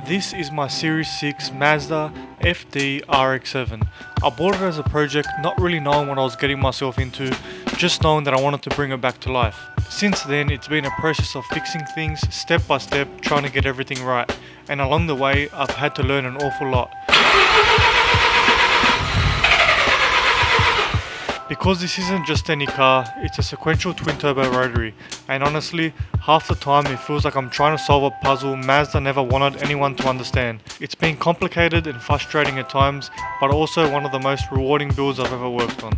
This is my Series 6 Mazda FD RX-7. I bought it as a project, not really knowing what I was getting myself into, just knowing that I wanted to bring it back to life. Since then, it's been a process of fixing things step by step, trying to get everything right. And along the way, I've had to learn an awful lot. Because this isn't just any car, it's a sequential twin-turbo rotary, and honestly, half the time it feels like I'm trying to solve a puzzle Mazda never wanted anyone to understand. It's been complicated and frustrating at times, but also one of the most rewarding builds I've ever worked on.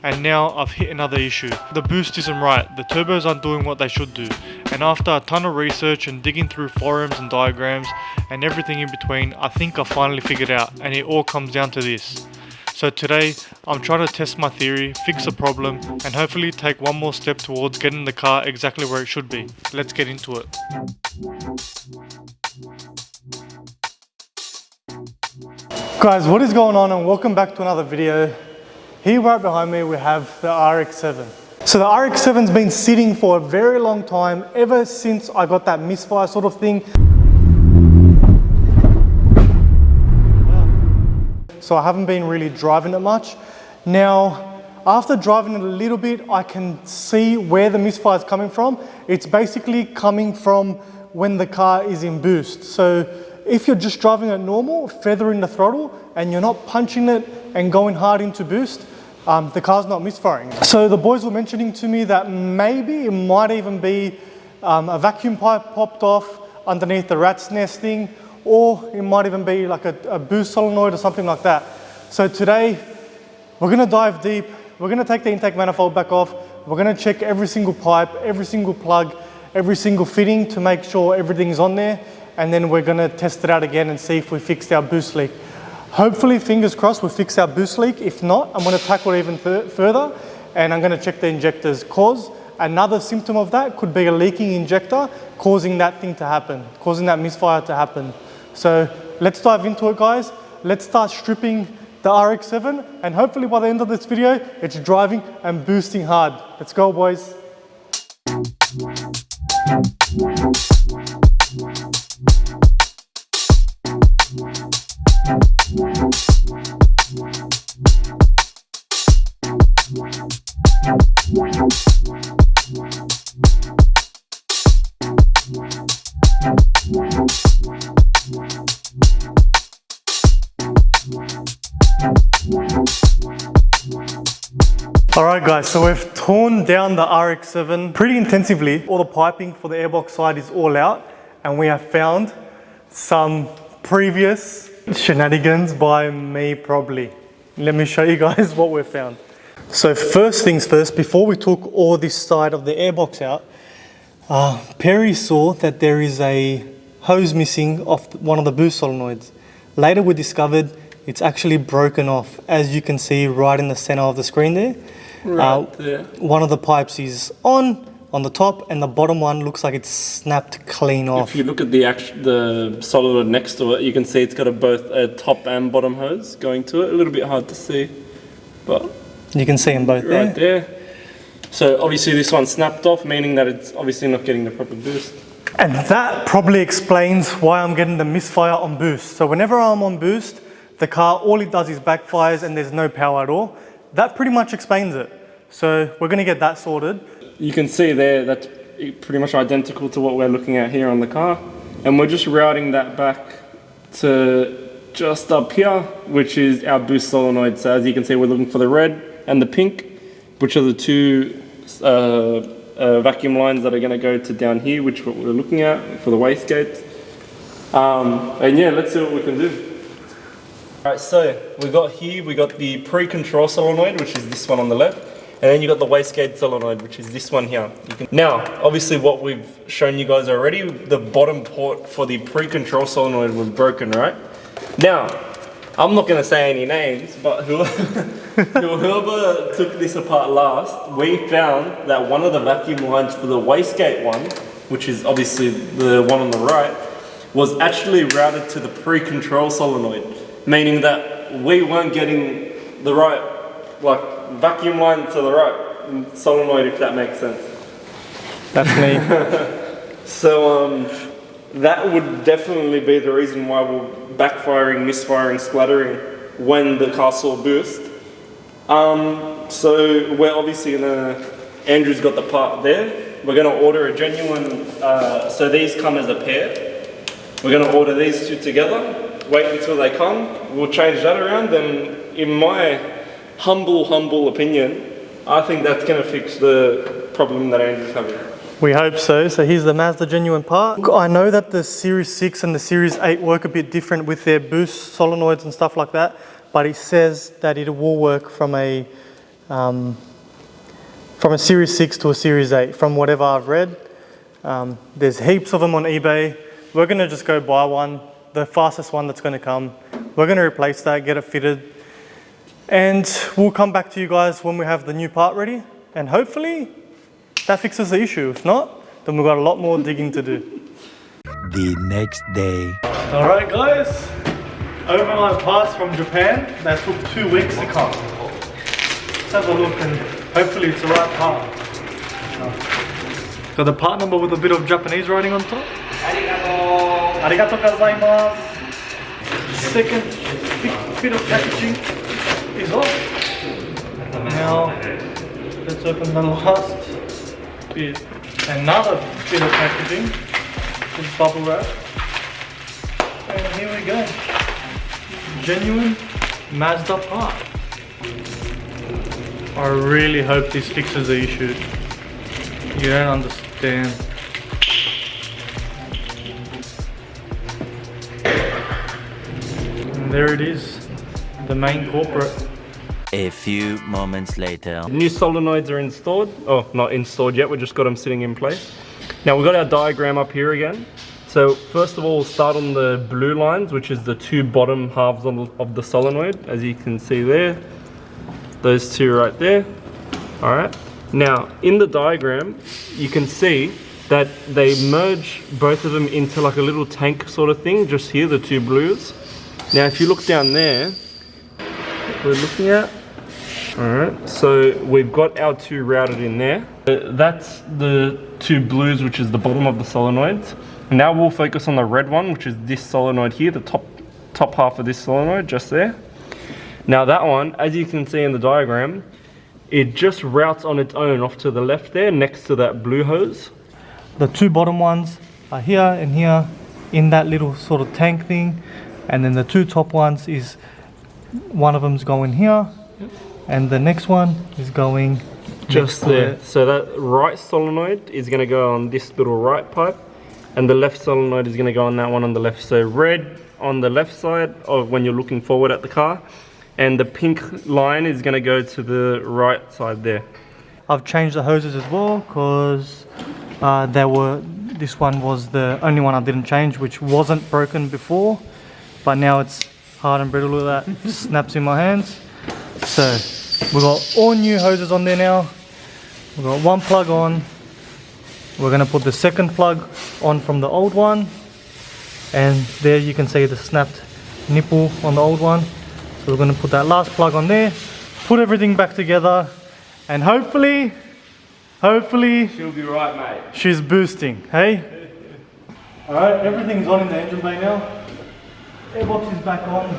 And now I've hit another issue. The boost isn't right, the turbos aren't doing what they should do, and after a ton of research and digging through forums and diagrams and everything in between, I think I finally figured out, and it all comes down to this. So today, I'm trying to test my theory, fix the problem, and hopefully take one more step towards getting the car exactly where it should be. Let's get into it. Guys, what is going on, and welcome back to another video. Here right behind me we have the RX7. So the RX7's been sitting for a very long time, ever since I got that misfire sort of thing. So I haven't been really driving it much. Now, after driving it a little bit, I can see where the misfire is coming from. It's basically coming from when the car is in boost. So if you're just driving it normal, feathering the throttle, and you're not punching it and going hard into boost, the car's not misfiring. So the boys were mentioning to me that maybe it might even be a vacuum pipe popped off underneath the rat's nest thing, or it might even be like a boost solenoid or something like that. So today, we're gonna dive deep, we're gonna take the intake manifold back off, we're gonna check every single pipe, every single plug, every single fitting to make sure everything's on there, and then we're gonna test it out again and see if we fixed our boost leak. Hopefully, fingers crossed, we fix our boost leak. If not, I'm gonna tackle it even further, and I'm gonna check the injectors, cause another symptom of that could be a leaking injector causing that thing to happen, causing that misfire to happen. So let's dive into it, guys. Let's start stripping the RX7, and hopefully by the end of this video, it's driving and boosting hard. Let's go, boys. Alright guys, so we've torn down the RX7 pretty intensively. All the piping for the airbox side is all out, and we have found some previous shenanigans by me probably. Let me show you guys what we've found. So first things first, before we took all this side of the airbox out, Perry saw that there is a hose missing off one of the boost solenoids. Later we discovered it's actually broken off, as you can see right in the center of the screen there. Right there. One of the pipes is on the top, and the bottom one looks like it's snapped clean off. If you look at the solenoid next to it, you can see it's got both a top and bottom hose going to it. A little bit hard to see, but you can see them both right there. So obviously this one snapped off, meaning that it's obviously not getting the proper boost. And that probably explains why I'm getting the misfire on boost. So whenever I'm on boost, the car, all it does is backfires and there's no power at all. That pretty much explains it. So we're gonna get that sorted. You can see there, that's pretty much identical to what we're looking at here on the car. And we're just routing that back to just up here, which is our boost solenoid. So as you can see, we're looking for the red and the pink, which are the two vacuum lines that are gonna go to down here, which what we're looking at for the wastegate. And yeah, let's see what we can do. Alright, so we got the pre-control solenoid, which is this one on the left, and then you got the wastegate solenoid, which is this one here. Now, obviously what we've shown you guys already, the bottom port for the pre-control solenoid was broken, right? Now, I'm not going to say any names, but whoever took this apart last, we found that one of the vacuum lines for the wastegate one, which is obviously the one on the right, was actually routed to the pre-control solenoid. Meaning that we weren't getting the right, vacuum line to the right solenoid, if that makes sense. That's me. So that would definitely be the reason why we're backfiring, misfiring, splattering when the car saw boost. So we're obviously gonna, Andrew's got the part there. We're gonna order a genuine, so these come as a pair. We're gonna order these two together, wait until they come, we'll change that around, and in my humble opinion, I think that's gonna fix the problem that Andrew's having. We hope so. So here's the Mazda genuine part. I know that the Series 6 and the Series 8 work a bit different with their boost solenoids and stuff like that, but he says that it will work from a Series 6 to a Series 8, from whatever I've read. There's heaps of them on eBay. We're gonna just go buy one, the fastest one that's gonna come. We're gonna replace that, get it fitted, and we'll come back to you guys when we have the new part ready, and hopefully that fixes the issue. If not, then we've got a lot more digging to do. The next day. All right, guys. Overnight parts from Japan. That took 2 weeks to come. Let's have a look and hopefully it's the right part. Got the part number with a bit of Japanese writing on top. Arigato. Arigato gozaimasu. Second bit of packaging is off. Now, let's open the last bit. Another bit of packaging. Just bubble wrap. And here we go. Genuine Mazda part. I really hope this fixes the issue. You don't understand. And there it is, the main culprit. A few moments later. New solenoids are installed. Oh, not installed yet, we just got them sitting in place. Now we've got our diagram up here again. So first of all, we'll start on the blue lines, which is the two bottom halves of the solenoid, as you can see there. Those two right there. All right. Now, in the diagram, you can see that they merge both of them into like a little tank sort of thing, just here, the two blues. Now, if you look down there, we're looking at, all right, so we've got our two routed in there. That's the two blues, which is the bottom of the solenoids. Now we'll focus on the red one, which is this solenoid here, the top half of this solenoid, just there. Now that one, as you can see in the diagram, it just routes on its own off to the left there, next to that blue hose. The two bottom ones are here and here, in that little sort of tank thing. And then the two top ones is, one of them's going here, and the next one is going just there. So that right solenoid is going to go on this little right pipe, and the left solenoid is going to go on that one on the left. So red on the left side of when you're looking forward at the car, and the pink line is going to go to the right side there. I've changed the hoses as well because this one was the only one I didn't change, which wasn't broken before, but now it's hard and brittle. Look at that, snaps in my hands. So we've got all new hoses on there now. We've got one plug on. We're going to put the second plug on from the old one, and there you can see the snapped nipple on the old one. So we're going to put that last plug on there, put everything back together, and hopefully she'll be right, mate. She's boosting, hey? Alright, everything's on in the engine bay now. Airbox is back on.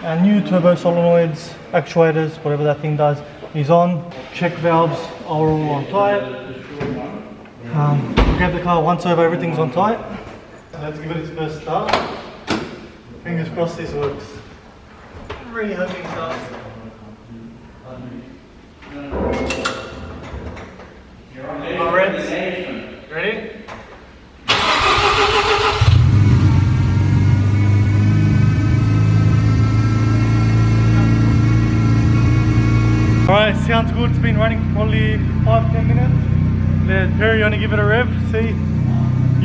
Our new turbo solenoids, actuators, whatever that thing does, is on. Check valves are all on tight. Grab the car once over, everything's on tight. Let's give it its first start. Fingers crossed this works. I'm really hoping it does. Reds, ready? Alright, sounds good. It's been running probably 5-10 minutes. Let Perry only give it a rev. See,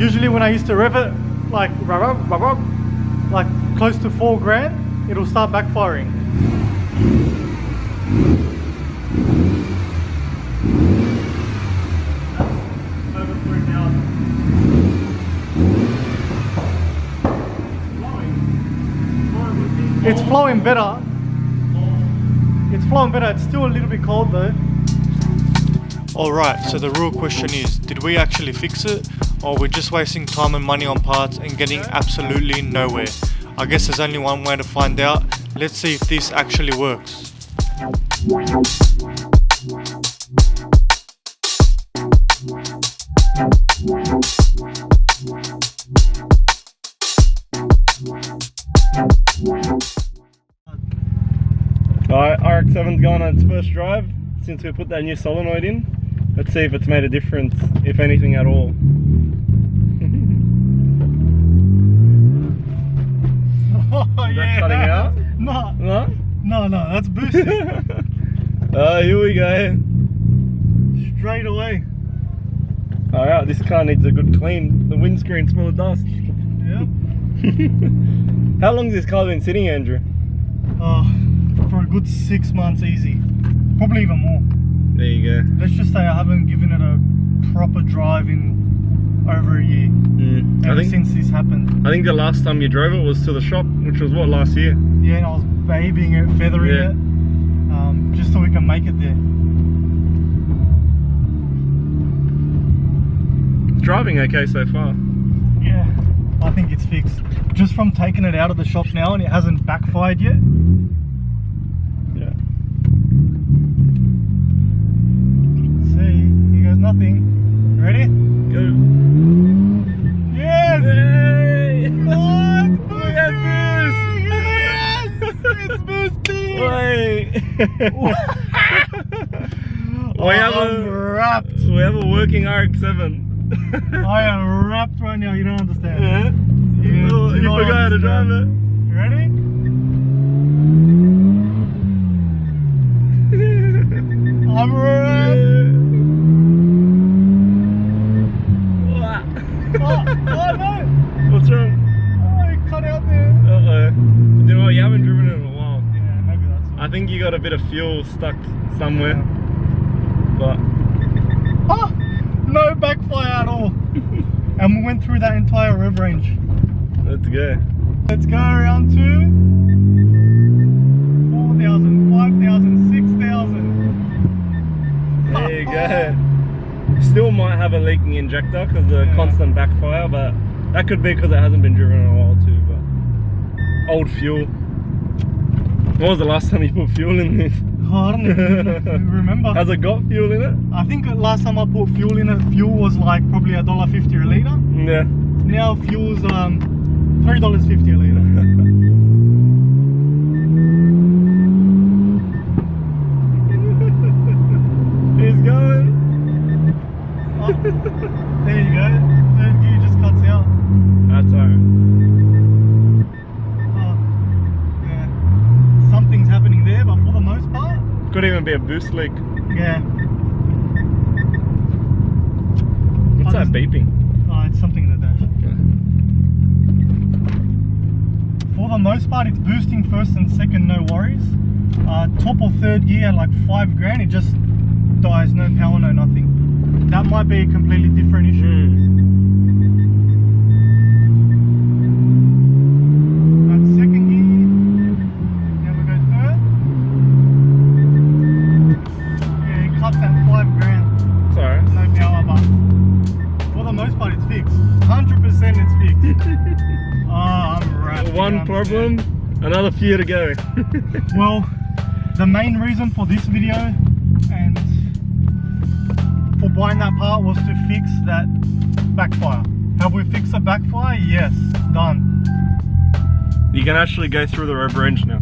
usually when I used to rev it like close to 4 grand, it'll start backfiring. Over 3,000. It's flowing better. It's flowing better. It's still a little bit cold though. Alright, so the real question is, did we actually fix it, or we're just wasting time and money on parts and getting absolutely nowhere. I guess there's only one way to find out. Let's see if this actually works. Alright, RX7's going on its first drive since we put that new solenoid in. Let's see if it's made a difference, if anything at all. Oh, Is yeah. that cutting out? No, No? no, that's boosting. Here we go. Straight away. Alright, this car needs a good clean. The windscreen's full of dust. Yep. How long's this car been sitting, Andrew? For a good 6 months easy. Probably even more. There you go. Let's just say I haven't given it a proper drive in over a year. Ever since this happened. I think the last time you drove it was to the shop, which was what, last year? Yeah, and I was babying it, feathering it, just so we can make it there. It's driving okay so far. Yeah, I think it's fixed. Just from taking it out of the shop now and it hasn't backfired yet. Yeah. See, here goes nothing. Ready? Go. Yes! Hey! Oh, Look at this! yes! It's boosting! We have a working RX7. I am wrapped right now, you don't understand. Yeah. You Oh, do you not forgot how to drive understand. it. You ready? I'm wrapped. Oh no! What's wrong? Oh, it cut out there. Uh-oh. You know what, you haven't driven it in a while. Yeah, maybe that's it. I think you got a bit of fuel stuck somewhere. But Oh, no backfire at all. And we went through that entire rev range. let's go. Let's go around to 4,000, 5,000, 6,000. There you go. Still might have a leaking injector because of the constant backfire, but that could be because it hasn't been driven in a while too. But old fuel. When was the last time you put fuel in this? Oh, I don't even remember. Has it got fuel in it? I think last time I put fuel in it, fuel was like probably $1.50 a litre. Yeah. Now fuel's $3.50 a litre. He's going. Oh, there you go. Third gear just cuts out. That's alright. Oh, yeah. Something's happening there, but for the most part, Could even be a boost leak. yeah. What's that beeping? Oh, it's something in the dash. For the most part, it's boosting first and second, no worries. Top or third gear, like $5,000, it just dies, no power, no nothing. That might be a completely different issue. That's second gear. Now we go third. Yeah, it cuts at $5,000. It's alright. No power, but for the most part, it's fixed. 100% it's fixed. Oh, I'm wrapped. One problem, another few to go. Well, the main reason for this video and for buying that part was to fix that backfire. Have we fixed the backfire? Yes, it's done. You can actually go through the rev range now.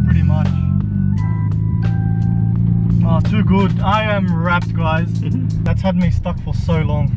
Pretty much. Oh, too good. I am wrapped, guys. That's had me stuck for so long.